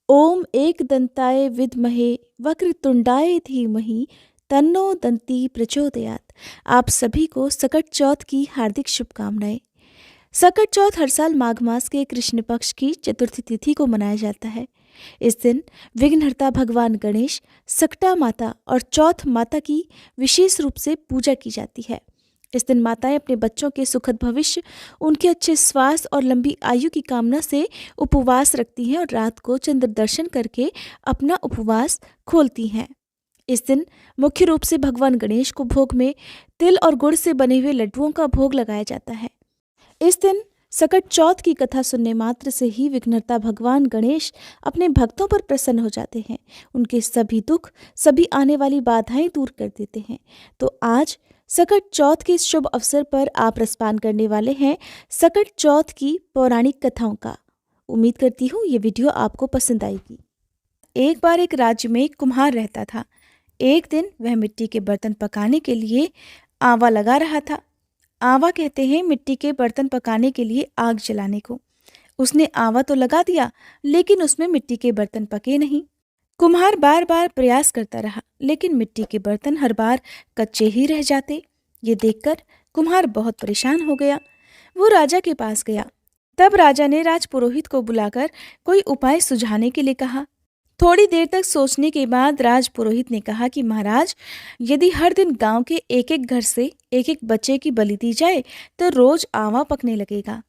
ओम एकदंताय विद्महे वक्रतुंडाय धीमहि तन्नो दंती प्रचोदयात। आप सभी को सकट चौथ की हार्दिक शुभकामनाएं। सकट चौथ हर साल माघ मास के कृष्ण पक्ष की चतुर्थी तिथि को मनाया जाता है। इस दिन विघ्नहर्ता भगवान गणेश, सकटा माता और चौथ माता की विशेष रूप से पूजा की जाती है। इस दिन माताएं अपने बच्चों के सुखद भविष्य, उनके अच्छे स्वास्थ्य और लंबी आयु की कामना से उपवास रखती हैं और रात को चंद्र दर्शन करके अपना उपवास खोलती हैं। इस दिन मुख्य रूप से भगवान गणेश को भोग में तिल और गुड़ से बने हुए लड्डुओं का भोग लगाया जाता है। इस दिन सकट चौथ की कथा सुनने मात्र से ही विघ्नहर्ता भगवान गणेश अपने भक्तों पर प्रसन्न हो जाते हैं, उनके सभी दुख, सभी आने वाली बाधाएं दूर कर देते हैं। तो आज सकट चौथ के इस शुभ अवसर पर आप रसपान करने वाले हैं सकट चौथ की पौराणिक कथाओं का। उम्मीद करती हूँ ये वीडियो आपको पसंद आएगी। एक बार एक राज्य में एक कुम्हार रहता था। एक दिन वह मिट्टी के बर्तन पकाने के लिए आवा लगा रहा था। आवा कहते हैं मिट्टी के बर्तन पकाने के लिए आग जलाने को। उसने आवा तो लगा दिया, लेकिन उसमें मिट्टी के बर्तन पके नहीं। कुम्हार बार बार प्रयास करता रहा, लेकिन मिट्टी के बर्तन हर बार कच्चे ही रह जाते। ये देखकर कुम्हार बहुत परेशान हो गया। वो राजा के पास गया। तब राजा ने राजपुरोहित को बुलाकर कोई उपाय सुझाने के लिए कहा। थोड़ी देर तक सोचने के बाद राजपुरोहित ने कहा कि महाराज, यदि हर दिन गांव के एक एक घर से एक एक बच्चे की बलि दी जाए तो रोज आवा पकने लगेगा।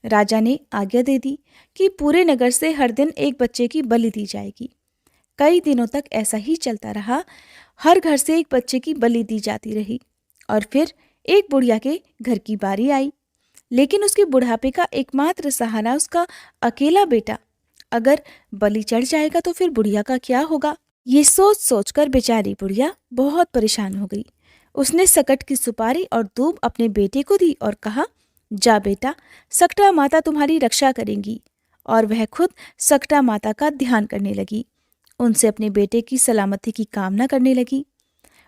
राजा ने आज्ञा दे दी कि पूरे नगर से हर दिन एक बच्चे की बलि दी जाएगी। कई दिनों तक ऐसा ही चलता रहा। हर घर से एक बच्चे की बलि दी जाती रही और फिर एक बुढ़िया के घर की बारी आई। लेकिन उसके बुढ़ापे का एकमात्र सहारा उसका अकेला बेटा। अगर बलि चढ़ जाएगा तो फिर बुढ़िया का क्या होगा? ये सोच सोचकर बेचारी बुढ़िया बहुत परेशान हो गई। उसने सकट की सुपारी और दूब अपने बेटे को दी और कहा, जा बेटा, सकटा माता तुम्हारी रक्षा करेंगी। और वह खुद सकटा माता का ध्यान करने लगी। उनसे अपने बेटे की सलामती की कामना करने लगी।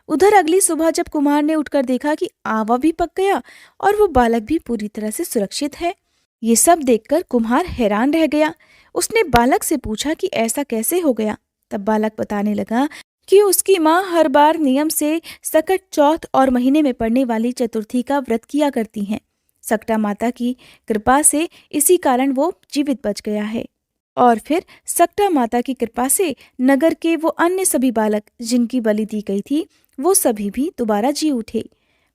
उधर अगली सुबह जब कुमार ने उठकर देखा कि आवा भी पक गया और वो बालक भी पूरी तरह से सुरक्षित है। ये सब देखकर कुम्हार हैरान रह गया। उसने बालक से पूछा कि ऐसा कैसे हो गया। तब बालक बताने लगा कि उसकी माँ हर बार नियम से सकट चौथ और महीने में पड़ने वाली चतुर्थी का व्रत किया करती हैं। सकटा माता की कृपा से इसी कारण वो जीवित बच गया है। और फिर सकटा माता की कृपा से नगर के वो अन्य सभी बालक जिनकी बलि दी गई थी, वो सभी भी दोबारा जी उठे।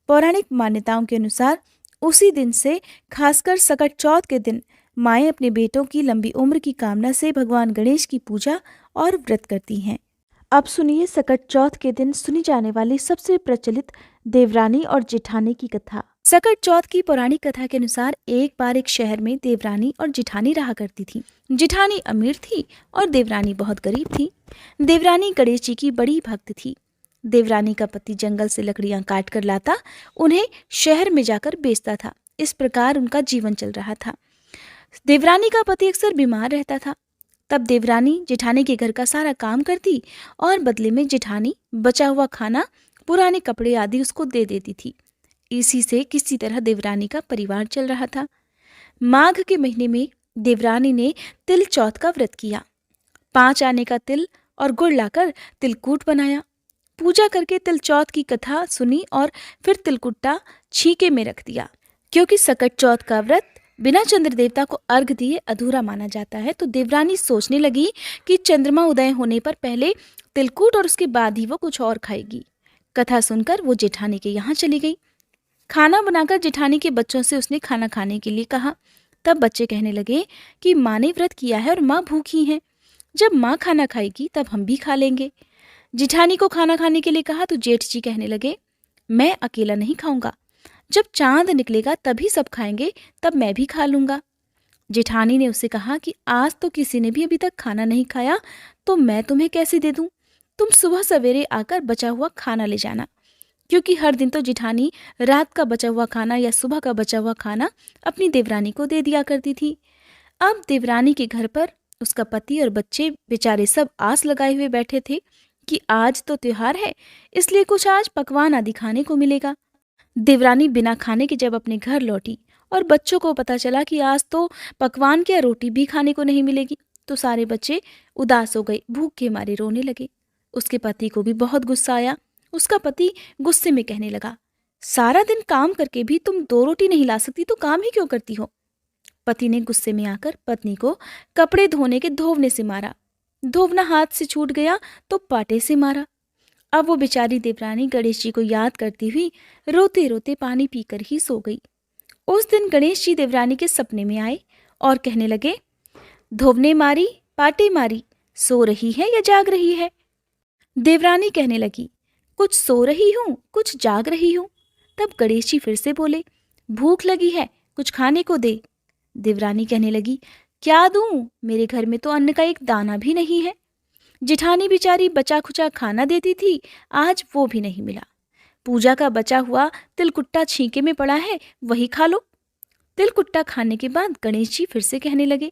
पौराणिक मान्यताओं के अनुसार उसी दिन से खासकर सकट चौथ के दिन माएँ अपने बेटों की लंबी उम्र की कामना से भगवान गणेश की पूजा और व्रत करती हैं। अब सुनिए सकट चौथ के दिन सुनी जाने वाली सबसे प्रचलित देवरानी और जेठानी की कथा। सकट चौथ की पौराणिक कथा के अनुसार एक बार एक शहर में देवरानी और जेठानी रहा करती थी। जेठानी अमीर थी और देवरानी बहुत गरीब थी। देवरानी गणेश जी की बड़ी भक्त थी। देवरानी का पति जंगल से लकड़ियां काट कर लाता, उन्हें शहर में जाकर बेचता था। इस प्रकार उनका जीवन चल रहा था। देवरानी का पति अक्सर बीमार रहता था। तब देवरानी जेठानी के घर का सारा काम करती और बदले में जेठानी बचा हुआ खाना, पुराने कपड़े आदि उसको दे देती थी। इसी से किसी तरह देवरानी का परिवार चल रहा था। माघ के महीने में देवरानी ने तिल चौथ का व्रत किया। 5 आने का तिल और गुड़ लाकर तिलकूट बनाया। पूजा करके तिल चौथ की कथा सुनी और फिर तिलकुट्टा छीके में रख दिया। क्योंकि सकट चौथ का व्रत बिना चंद्र देवता को अर्घ दिए अधूरा माना जाता है, तो देवरानी सोचने लगी कि चंद्रमा उदय होने पर पहले तिलकूट और उसके बाद ही वो कुछ और खाएगी। कथा सुनकर वो जेठानी के यहाँ चली गई। खाना बनाकर जेठानी के बच्चों से उसने खाना खाने के लिए कहा। तब बच्चे कहने लगे कि माँ ने व्रत किया है और माँ भूखी है। जब माँ खाना खाएगी तब हम भी खा लेंगे। जेठानी को खाना खाने के लिए कहा तो जेठ जी कहने लगे, मैं अकेला नहीं खाऊंगा, जब चांद निकलेगा तभी सब खाएंगे, तब मैं भी खा लूंगा। जेठानी ने उससे कहा कि आज तो किसी ने भी अभी तक खाना नहीं खाया, तो मैं तुम्हें कैसे दे दूं? तुम सुबह सवेरे आकर बचा हुआ खाना ले जाना। क्योंकि हर दिन तो जेठानी रात का बचा हुआ खाना या सुबह का बचा हुआ खाना अपनी देवरानी को दे दिया करती थी। अब देवरानी के घर पर उसका पति और बच्चे बेचारे सब आस लगाए हुए बैठे थे कि आज तो त्योहार है, इसलिए कुछ आज पकवान आदि खाने को मिलेगा। देवरानी बिना खाने के जब अपने घर लौटी और बच्चों को पता चला कि आज तो पकवान क्या रोटी भी खाने को नहीं मिलेगी, तो सारे बच्चे उदास हो गए, भूख के मारे रोने लगे। उसके पति को भी बहुत गुस्सा आया। उसका पति गुस्से में कहने लगा, सारा दिन काम करके भी तुम 2 रोटी नहीं ला सकती तो काम ही क्यों करती हो? पति ने गुस्से में आकर पत्नी को कपड़े धोने के धोवने से मारा। धोवना हाथ से छूट गया तो पाटे से मारा। अब वो बेचारी देवरानी गणेश जी को याद करती हुई रोते रोते पानी पीकर ही सो गई। उस दिन गणेश जी देवरानी के सपने में आए और कहने लगे, धोवने मारी, पाटे मारी, सो रही है या जाग रही है? देवरानी कहने लगी, कुछ सो रही हूँ, कुछ जाग रही हूँ। तब गणेश जी फिर से बोले, भूख लगी है, कुछ खाने को दे। देवरानी कहने लगी, क्या दूं? मेरे घर में तो अन्न का एक दाना भी नहीं है। जिठानी बेचारी बचा खुचा खाना देती थी, आज वो भी नहीं मिला। पूजा का बचा हुआ तिलकुट्टा छींके में पड़ा है, वही खा लो। तिलकुट्टा खाने के बाद गणेश जी फिर से कहने लगे,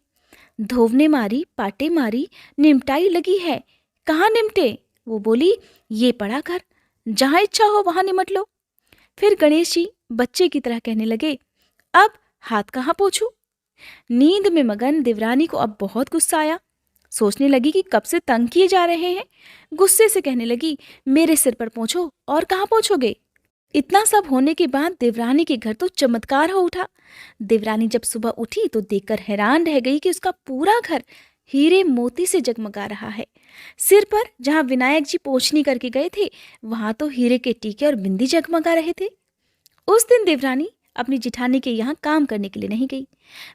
धोवने मारी, पाटे मारी, निमटाई लगी है, कहाँ निमटे? वो बोली, ये पड़ा घर, जहां इच्छा हो वहां निमट लो। फिर गणेश जी बच्चे की तरह कहने लगे, अब हाथ कहाँ पोंछूं? नींद में मगन देवरानी को अब बहुत गुस्सा आया। सोचने लगी कि कब से तंग किए जा रहे हैं। गुस्से से कहने लगी, मेरे सिर पर पोंछो, और कहाँ पोंछोगे? इतना सब होने के बाद देवरानी के घर तो चमत्कार हो उठा। देवरानी जब सुबह उठी तो देखकर हैरान रह गई कि उसका पूरा घर हीरे मोती से जगमगा रहा है। सिर पर जहाँ विनायक जी पोंछनी करके गए थे, वहां तो हीरे के टीके और बिंदी जगमगा रहे थे। उस दिन देवरानी अपनी जिठानी के यहाँ काम करने के लिए नहीं गई।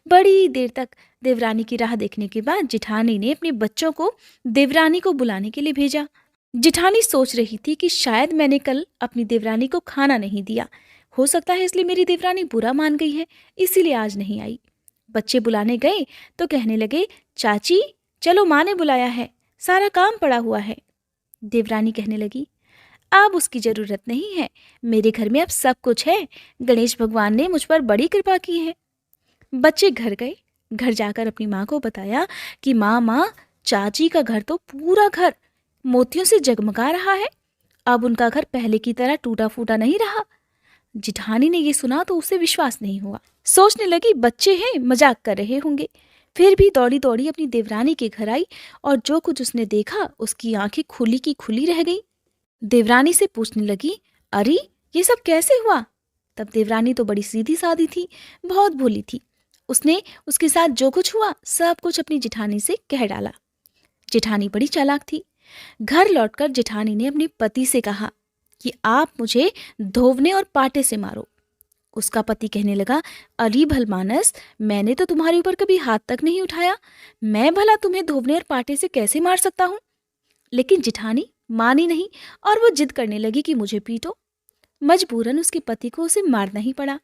बड़ी देर तक देवरानी की राह देखने के बाद जिठानी ने अपने बच्चों को देवरानी को बुलाने के लिए भेजा। जिठानी सोच रही थी कि शायद मैंने कल अपनी देवरानी को खाना नहीं दिया, हो सकता है इसलिए मेरी देवरानी बुरा मान गई है, इसीलिए आज नहीं आई। बच्चे बुलाने गए तो कहने लगे, चाची चलो, माँ ने बुलाया है, सारा काम पड़ा हुआ है। देवरानी कहने लगी, अब उसकी जरूरत नहीं है, मेरे घर में अब सब कुछ है, गणेश भगवान ने मुझ पर बड़ी कृपा की है। बच्चे घर गए। घर जाकर अपनी माँ को बताया कि माँ, चाची का घर तो पूरा घर मोतियों से जगमगा रहा है, अब उनका घर पहले की तरह टूटा फूटा नहीं रहा। जिठानी ने ये सुना तो उसे विश्वास नहीं हुआ। सोचने लगी, बच्चे हैं, मजाक कर रहे होंगे। फिर भी दौड़ी दौड़ी अपनी देवरानी के घर आई और जो कुछ उसने देखा उसकी आंखें खुली की खुली रह गई। देवरानी से पूछने लगी, अरे ये सब कैसे हुआ? तब देवरानी तो बड़ी सीधी सादी थी, बहुत भोली थी। उसने उसके साथ जो कुछ हुआ सब कुछ अपनी जिठानी से कह डाला। जिठानी बड़ी चालाक थी। घर लौटकर जिठानी ने अपने पति से कहा कि आप मुझे धोवने और पाटे से मारो। उसका पति कहने लगा, अली भलमानस, मैंने तो तुम्हारे ऊपर कभी हाथ तक नहीं उठाया, मैं भला तुम्हें धोवने और पाटे से कैसे मार सकता हूँ? लेकिन जिठानी मानी नहीं और वो जिद करने लगी कि मुझे पीटो। मजबूरन उसके पति को उसे मारना ही पड़ा।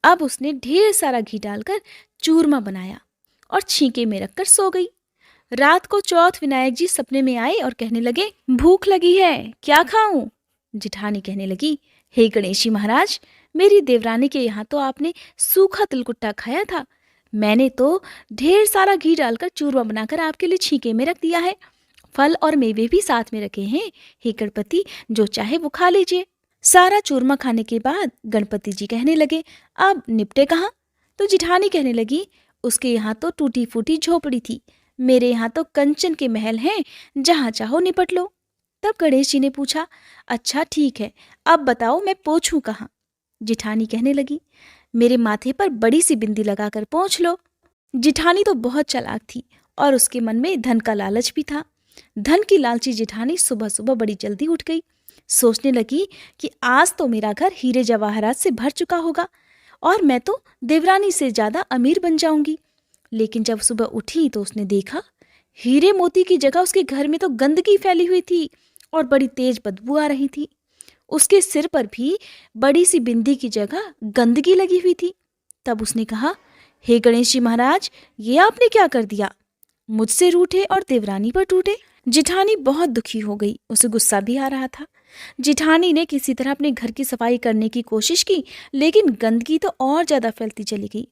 अब उसने ढेर सारा घी डालकर चूरमा बनाया और छींके में रखकर सो गई। रात को चौथ विनायक जी सपने में आए और कहने लगे, भूख लगी है, क्या खाऊं? जिठानी कहने लगी, हे गणेश जी महाराज, मेरी देवरानी के यहाँ तो आपने सूखा तिलकुट्टा खाया था, मैंने तो ढेर सारा घी डालकर चूरमा बनाकर आपके लिए छींके में रख दिया है, फल और मेवे भी साथ में रखे हैं, हे गणपति जो चाहे वो खा लीजिए। सारा चूरमा खाने के बाद गणपति जी कहने लगे, अब निपटे कहाँ? तो जिठानी कहने लगी, उसके यहाँ तो टूटी फूटी झोपड़ी थी, मेरे यहाँ तो कंचन के महल हैं, जहाँ चाहो निपट लो। तब गणेश जी ने पूछा, अच्छा ठीक है, अब बताओ मैं पोंछूं कहाँ? जिठानी कहने लगी, मेरे माथे पर बड़ी सी बिंदी लगाकर पोंछ लो। जिठानी तो बहुत चालाक थी और उसके मन में धन का लालच भी था। धन की लालची जिठानी सुबह सुबह बड़ी जल्दी उठ गई। सोचने लगी कि आज तो मेरा घर हीरे जवाहरात से भर चुका होगा और मैं तो देवरानी से ज्यादा अमीर बन जाऊंगी। लेकिन जब सुबह उठी तो उसने देखा हीरे मोती की जगह उसके घर में तो गंदगी फैली हुई थी और बड़ी तेज बदबू आ रही थी। उसके सिर पर भी बड़ी सी बिंदी की जगह गंदगी लगी हुई थी। तब उसने कहा, हे गणेश जी महाराज, ये आपने क्या कर दिया? मुझसे रूठे और देवरानी पर टूटे। जिठानी बहुत दुखी हो गई, उसे गुस्सा भी आ रहा था। जिठानी ने किसी तरह अपने घर की सफाई करने की कोशिश की, लेकिन गंदगी तो और ज्यादा फैलती चली गई।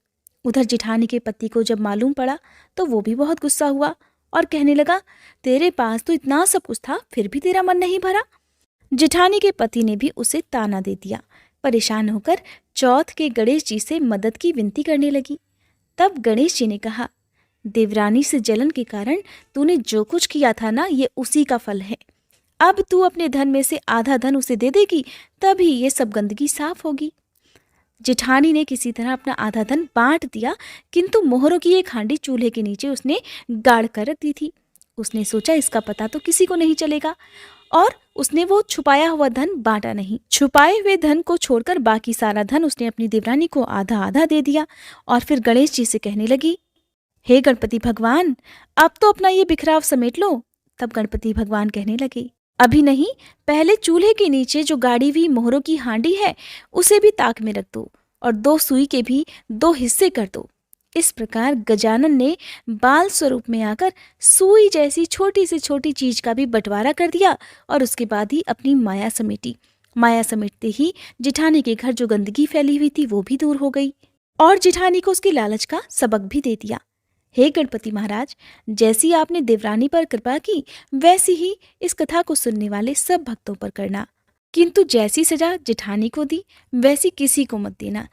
उधर जिठानी के पति को जब मालूम पड़ा तो वो भी बहुत गुस्सा हुआ और कहने लगा, तेरे पास तो इतना सब कुछ था, फिर भी तेरा मन नहीं भरा। जिठानी के पति ने भी उसे ताना दे दिया। परेशान होकर चौथ के गणेश जी से मदद की विनती करने लगी। तब गणेश जी ने कहा, देवरानी से जलन के कारण तूने जो कुछ किया था ना, ये उसी का फल है। अब तू अपने धन में से आधा धन उसे दे देगी, तभी ये सब गंदगी साफ होगी। जेठानी ने किसी तरह अपना आधा धन बांट दिया, किंतु मोहरों की एक हांडी चूल्हे के नीचे उसने गाड़ कर रख दी थी। उसने सोचा इसका पता तो किसी को नहीं चलेगा, और उसने वो छुपाया हुआ धन बांटा नहीं। छुपाए हुए धन को छोड़कर बाकी सारा धन उसने अपनी देवरानी को आधा आधा दे दिया, और फिर गणेश जी से कहने लगी, हे गणपति भगवान, अब तो अपना ये बिखराव समेट लो। तब गणपति भगवान कहने लगे, अभी नहीं, पहले चूल्हे के नीचे जो गाड़ी हुई मोहरों की हांडी है उसे भी ताक में रख दो, और 2 सुई के भी 2 हिस्से कर दो। इस प्रकार गजानन ने बाल स्वरूप में आकर सुई जैसी छोटी से छोटी चीज का भी बंटवारा कर दिया, और उसके बाद ही अपनी माया समेटी। माया समेटते ही जेठानी के घर जो गंदगी फैली हुई थी वो भी दूर हो गई, और जेठानी को उसकी लालच का सबक भी दे दिया। हे गणपति महाराज, जैसी आपने देवरानी पर कृपा की, वैसी ही इस कथा को सुनने वाले सब भक्तों पर करना, किंतु जैसी सजा जेठानी को दी वैसी किसी को मत देना।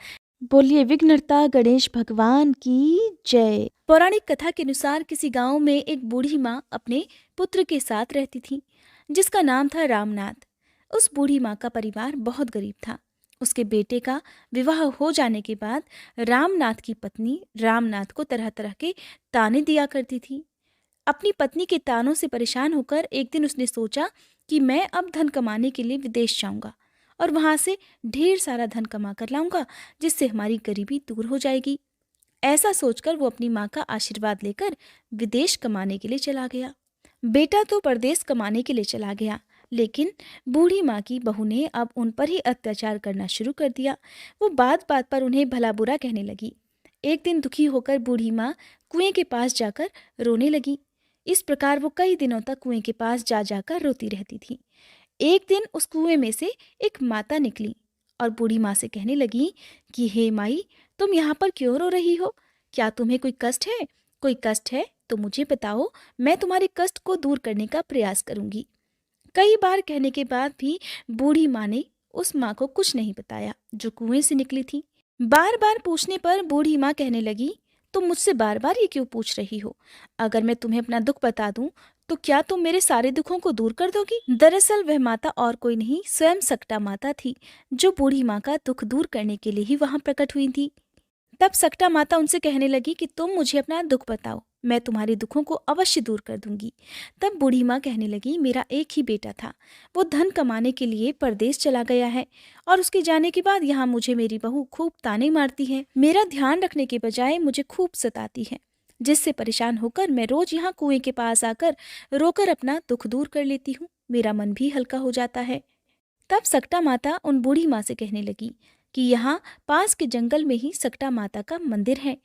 बोलिए विघ्नहर्ता गणेश भगवान की जय। पौराणिक कथा के अनुसार किसी गांव में एक बूढ़ी माँ अपने पुत्र के साथ रहती थी, जिसका नाम था रामनाथ। उस बूढ़ी माँ का परिवार बहुत गरीब था। उसके बेटे का विवाह हो जाने के बाद रामनाथ की पत्नी रामनाथ को तरह तरह के ताने दिया करती थी। अपनी पत्नी के तानों से परेशान होकर एक दिन उसने सोचा कि मैं अब धन कमाने के लिए विदेश जाऊंगा, और वहां से ढेर सारा धन कमा कर लाऊंगा, जिससे हमारी गरीबी दूर हो जाएगी। ऐसा सोचकर वो अपनी माँ का आशीर्वाद लेकर विदेश कमाने के लिए चला गया। बेटा तो परदेश कमाने के लिए चला गया, लेकिन बूढ़ी माँ की बहू ने अब उन पर ही अत्याचार करना शुरू कर दिया। वो बात बात पर उन्हें भला बुरा कहने लगी। एक दिन दुखी होकर बूढ़ी माँ कुएं के पास जाकर रोने लगी। इस प्रकार वो कई दिनों तक कुएं के पास जा जाकर रोती रहती थी। एक दिन उस कुएं में से एक माता निकली और बूढ़ी माँ से कहने लगी कि हे माई, तुम यहाँ पर क्यों रो रही हो? क्या तुम्हें कोई कष्ट है? कोई कष्ट है तो मुझे बताओ, मैं तुम्हारे कष्ट को दूर करने का प्रयास करूंगी। कई बार कहने के बाद भी बूढ़ी माँ ने उस माँ को कुछ नहीं बताया जो कुएं से निकली थी। बार बार पूछने पर बूढ़ी माँ कहने लगी, तुम मुझसे बार बार ये क्यों पूछ रही हो? अगर मैं तुम्हें अपना दुख बता दूं तो क्या तुम मेरे सारे दुखों को दूर कर दोगी? दरअसल वह माता और कोई नहीं, स्वयं सकटा माता थी, जो बूढ़ी माँ का दुख दूर करने के लिए ही वहां प्रकट हुई थी। तब सकटा माता उनसे कहने लगी कि तुम मुझे अपना दुख बताओ, मैं तुम्हारे दुखों को अवश्य दूर कर दूंगी। तब बूढ़ी माँ कहने लगी, मेरा एक ही बेटा था, वो धन कमाने के लिए परदेश चला गया है, और उसके जाने के बाद यहाँ मुझे मेरी बहू खूब ताने मारती है। मेरा ध्यान रखने के बजाय मुझे खूब सताती है, जिससे परेशान होकर मैं रोज यहाँ कुएं के पास आकर रोकर अपना दुख दूर कर लेती हूँ। मेरा मन भी हल्का हो जाता है। तब सकटा माता उन बूढ़ी माँ से कहने लगी कि यहाँ पास के जंगल में ही सकटा माता का मंदिर है,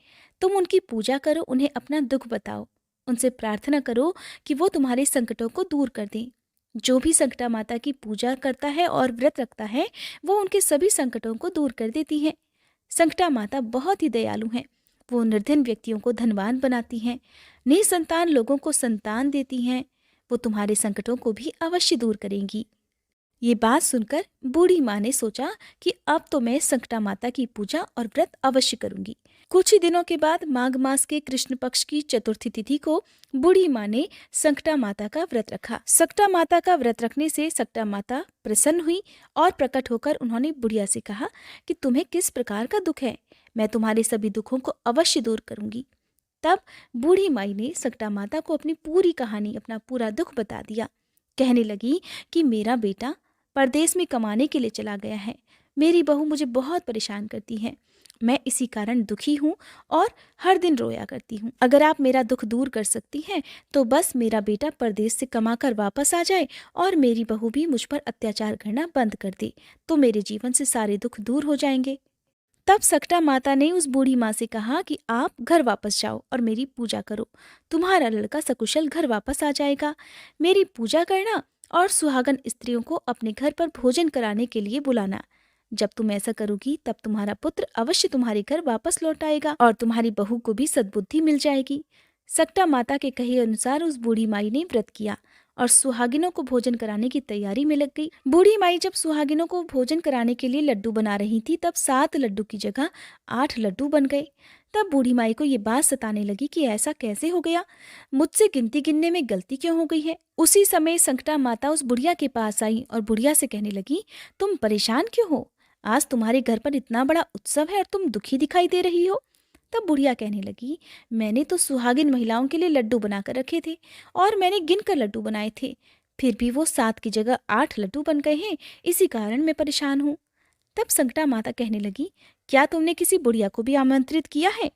तुम उनकी पूजा करो, उन्हें अपना दुख बताओ, उनसे प्रार्थना करो कि वो तुम्हारे संकटों को दूर कर दें। जो भी सकटा माता की पूजा करता है और व्रत रखता है, वो उनके सभी संकटों को दूर कर देती है। सकटा माता बहुत ही दयालु हैं। वो निर्धन व्यक्तियों को धनवान बनाती हैं, निसंतान लोगों को संतान देती हैं। वो तुम्हारे संकटों को भी अवश्य दूर करेंगी। ये बात सुनकर बूढ़ी माँ ने सोचा कि अब तो मैं सकटा माता की पूजा और व्रत अवश्य करूंगी। कुछ ही दिनों के बाद माघ मास के कृष्ण पक्ष की चतुर्थी तिथि को बूढ़ी माँ ने सकटा माता का व्रत रखा। सकटा माता का व्रत रखने से सकटा माता प्रसन्न हुई और प्रकट होकर उन्होंने बुढ़िया से कहा कि तुम्हें किस प्रकार का दुख है, मैं तुम्हारे सभी दुखों को अवश्य दूर करूंगी। तब बूढ़ी माई ने सकटा माता को अपनी पूरी कहानी, अपना पूरा दुख बता दिया। कहने लगी कि मेरा बेटा परदेश में कमाने के लिए चला गया है, मेरी बहू मुझे बहुत परेशान करती है, मैं इसी कारण दुखी हूँ और हर दिन रोया करती हूँ। अगर आप मेरा दुख दूर कर सकती हैं तो बस मेरा बेटा परदेश से कमाकर वापस आ जाए और मेरी बहू भी मुझ पर अत्याचार करना बंद कर दे, तो मेरे जीवन से सारे दुख दूर हो जाएंगे। तब सकटा माता ने उस बूढ़ी माँ से कहा कि आप घर वापस जाओ और मेरी पूजा करो, तुम्हारा लड़का सकुशल घर वापस आ जाएगा। मेरी पूजा करना और सुहागन स्त्रियों को अपने घर पर भोजन कराने के लिए बुलाना। जब तुम ऐसा करोगी तब तुम्हारा पुत्र अवश्य तुम्हारे घर वापस लौट आएगा और तुम्हारी बहू को भी सद्बुद्धि मिल जाएगी। सकटा माता के कहे अनुसार उस बूढ़ी माई ने व्रत किया और सुहागिनों को भोजन कराने की तैयारी में लग गई। बूढ़ी माई जब सुहागिनों को भोजन कराने के लिए लड्डू बना रही थी, तब 7 लड्डू की जगह 8 लड्डू बन गए। तब बूढ़ी माई को ये बात सताने लगी कि ऐसा कैसे हो गया, मुझसे गिनती गिनने में गलती क्यों हो गई है। उसी समय संकटा माता उस बुढ़िया के पास आई और बुढ़िया से कहने लगी, तुम परेशान क्यों हो? आज तुम्हारे घर पर इतना बड़ा उत्सव है और तुम दुखी दिखाई दे रही हो। तब बुढ़िया कहने लगी, मैंने तो सुहागिन महिलाओं के लिए लड्डू बनाकर रखे थे और मैंने गिन कर लड्डू बनाए थे, फिर भी वो 7 की जगह 8 लड्डू बन गए हैं, इसी कारण मैं परेशान हूँ। तब संकटा माता कहने लगी, क्या तुमने किसी बुढ़िया को भी आमंत्रित किया है?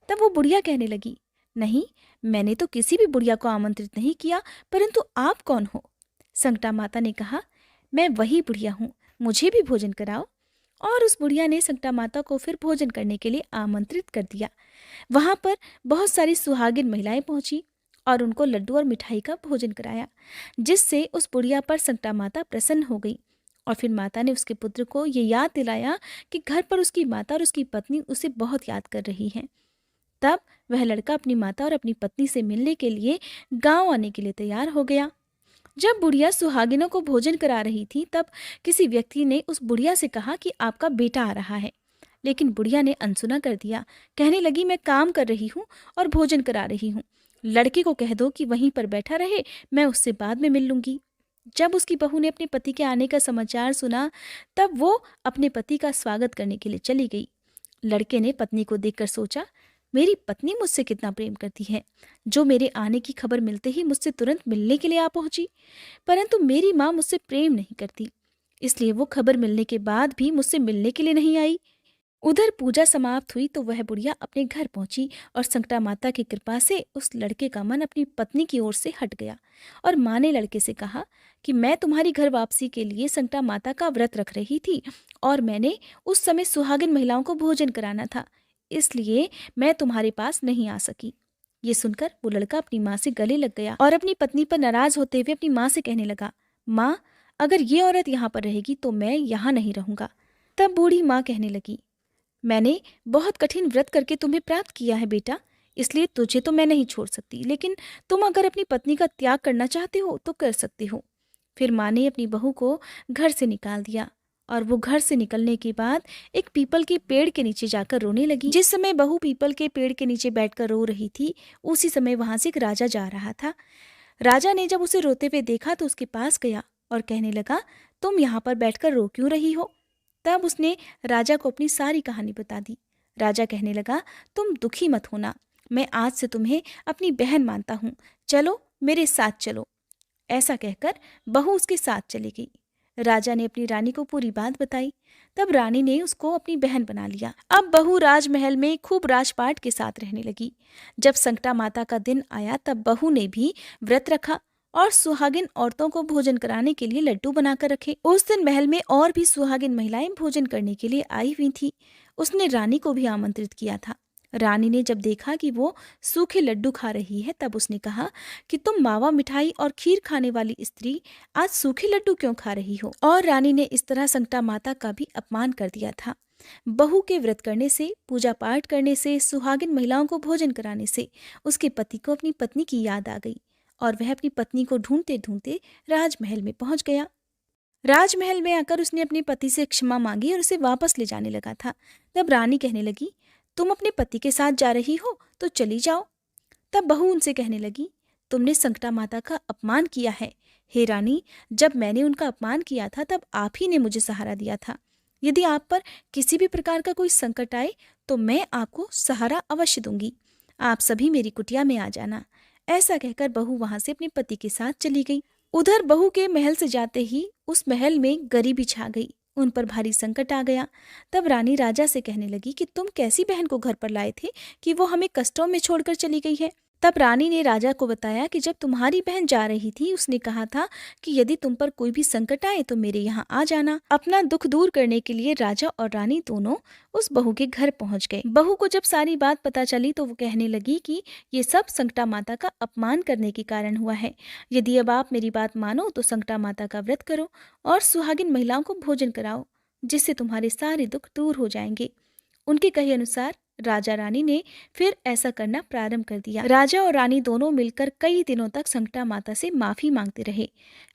तब वो बुढ़िया कहने लगी, नहीं, मैंने तो किसी भी बुढ़िया को आमंत्रित नहीं किया, परंतु आप कौन हो? संकटा माता ने कहा, मैं वही बुढ़िया हूँ, मुझे भी भोजन कराओ। और उस बुढ़िया ने संकटा माता को फिर भोजन करने के लिए आमंत्रित कर दिया। वहां पर बहुत सारी सुहागिन महिलाएं पहुंची और उनको लड्डू और मिठाई का भोजन कराया, जिससे उस बुढ़िया पर संकटा माता प्रसन्न हो गई। और फिर माता ने उसके पुत्र को ये याद दिलाया कि घर पर उसकी माता और उसकी पत्नी उसे बहुत याद कर रही हैं। तब वह लड़का अपनी माता और अपनी पत्नी से मिलने के लिए गांव आने के लिए तैयार हो गया। जब बुढ़िया सुहागिनों को भोजन करा रही थी, तब किसी व्यक्ति ने उस बुढ़िया से कहा कि आपका बेटा आ रहा है। लेकिन बुढ़िया ने अनसुना कर दिया, कहने लगी, मैं काम कर रही हूँ और भोजन करा रही हूँ, लड़के को कह दो कि वहीं पर बैठा रहे, मैं उससे बाद में मिल लूंगी। जब उसकी बहू ने अपने पति के आने का समाचार सुना, तब वो अपने पति का स्वागत करने के लिए चली गई। लड़के ने पत्नी को देखकर सोचा, मेरी पत्नी मुझसे कितना प्रेम करती है, जो मेरे आने की खबर मिलते ही मुझसे तुरंत मिलने के लिए आ पहुंची। परंतु मेरी माँ मुझसे प्रेम नहीं करती, इसलिए वो खबर मिलने के बाद भी मुझसे मिलने के लिए नहीं आई। उधर पूजा समाप्त हुई तो वह बुढ़िया अपने घर पहुंची और संकटा माता की कृपा से उस लड़के का मन अपनी पत्नी की ओर से हट गया। और माँ ने लड़के से कहा कि मैं तुम्हारी घर वापसी के लिए संकटा माता का व्रत रख रही थी और मैंने उस समय सुहागिन महिलाओं को भोजन कराना था, इसलिए मैं तुम्हारे पास नहीं आ सकी। ये सुनकर वो लड़का अपनी माँ से गले लग गया और अपनी पत्नी पर नाराज होते हुए अपनी माँ से कहने लगा, माँ, अगर ये औरत यहाँ पर रहेगी तो मैं यहाँ नहीं रहूंगा। तब बूढ़ी माँ कहने लगी, मैंने बहुत कठिन व्रत करके तुम्हें प्राप्त किया है बेटा, इसलिए तुझे तो मैं नहीं छोड़ सकती, लेकिन तुम अगर अपनी पत्नी का त्याग करना चाहते हो तो कर सकते हो। फिर माँ ने अपनी बहू को घर से निकाल दिया और वो घर से निकलने के बाद एक पीपल के पेड़ के नीचे जाकर रोने लगी। जिस समय बहू पीपल के पेड़ के नीचे बैठकर रो रही थी, उसी समय वहां से एक राजा जा रहा था। राजा ने जब उसे रोते हुए देखा तो उसके पास गया और कहने लगा, तुम यहाँ पर बैठकर रो क्यों रही हो? तब उसने राजा को अपनी सारी कहानी बता दी। राजा कहने लगा, तुम दुखी मत होना, मैं आज से तुम्हें अपनी बहन मानता हूँ, चलो मेरे साथ चलो। ऐसा कहकर बहू उसके साथ चली गई। राजा ने अपनी रानी को पूरी बात बताई। तब रानी ने उसको अपनी बहन बना लिया। अब बहू राजमहल में खूब राजपाट के साथ रहने लगी। जब संकटा माता का दिन आया तब बहू ने भी व्रत रखा और सुहागिन औरतों को भोजन कराने के लिए लड्डू बनाकर रखे। उस दिन महल में और भी सुहागिन महिलाएं भोजन करने के लिए आई हुई थी। उसने रानी को भी आमंत्रित किया था। रानी ने जब देखा कि वो सूखे लड्डू खा रही है, तब उसने कहा कि तुम मावा मिठाई और खीर खाने वाली स्त्री आज सूखे लड्डू क्यों खा रही हो? और रानी ने इस तरह संकटा माता का भी अपमान कर दिया था। बहू के व्रत करने से, पूजा पाठ करने से, सुहागिन महिलाओं को भोजन कराने से उसके पति को अपनी पत्नी की याद आ गई और वह अपनी पत्नी को ढूंढते ढूंढते राजमहल में पहुंच गया। राजमहल में आकर उसने अपने पति से क्षमा मांगी और उसे वापस ले जाने लगा था। तब रानी कहने लगी, तुम अपने पति के साथ जा रही हो तो चली जाओ। तब बहू उनसे कहने लगी, तुमने संकटा माता का अपमान किया है। हे रानी, जब मैंने उनका अपमान किया था तब आप ही ने मुझे सहारा दिया था। यदि आप पर किसी भी प्रकार का कोई संकट आए तो मैं आपको सहारा अवश्य दूंगी। आप सभी मेरी कुटिया में आ जाना। ऐसा कहकर बहू वहां से अपने पति के साथ चली गई। उधर बहू के महल से जाते ही उस महल में गरीबी छा गई, उन पर भारी संकट आ गया। तब रानी राजा से कहने लगी कि तुम कैसी बहन को घर पर लाए थे कि वो हमें कष्टों में छोड़कर चली गई है। तब रानी ने राजा को बताया कि जब तुम्हारी बहन जा रही थी उसने कहा था कि यदि तुम पर कोई भी संकट आए तो मेरे यहाँ आ जाना। अपना दुख दूर करने के लिए राजा और रानी दोनों उस बहू के घर पहुंच गए। बहू को जब सारी बात पता चली तो वो कहने लगी कि ये सब संकटा माता का अपमान करने के कारण हुआ है। यदि अब आप मेरी बात मानो तो संकटा माता का व्रत करो और सुहागिन महिलाओं को भोजन कराओ, जिससे तुम्हारे सारे दुख दूर हो जाएंगे। उनके कहे अनुसार राजा रानी ने फिर ऐसा करना प्रारंभ कर दिया। राजा और रानी दोनों मिलकर कई दिनों तक संकटा माता से माफी मांगते रहे।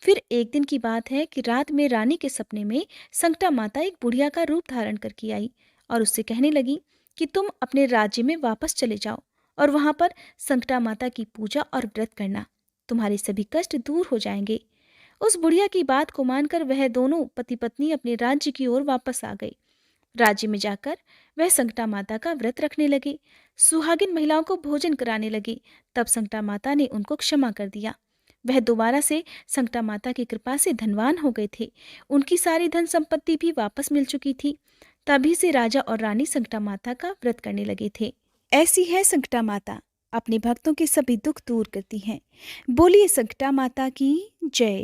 फिर एक दिन की बात है कि रात में रानी के सपने में संकटा माता एक बुढ़िया का रूप धारण करके आई और उससे कहने लगी कि तुम अपने राज्य में वापस चले जाओ और वहां पर संकटा माता की पूजा और व्रत करना। तुम्हारे सभी कष्ट दूर हो जाएंगे। उस बुढ़िया की बात को मानकर वह दोनों पति पत्नी अपने राज्य की ओर वापस आ गई। राज्य में जाकर वह संकटा माता का व्रत रखने लगे, सुहागिन महिलाओं को भोजन कराने लगी। तब संकटा माता ने उनको क्षमा कर दिया। वह दोबारा से संकटा माता की कृपा से धनवान हो गए थे। उनकी सारी धन संपत्ति भी वापस मिल चुकी थी। तभी से राजा और रानी संकटा माता का व्रत करने लगे थे। ऐसी है संकटा माता, अपने भक्तों के सभी दुख दूर करती हैं। बोलिए संकटा माता की जय।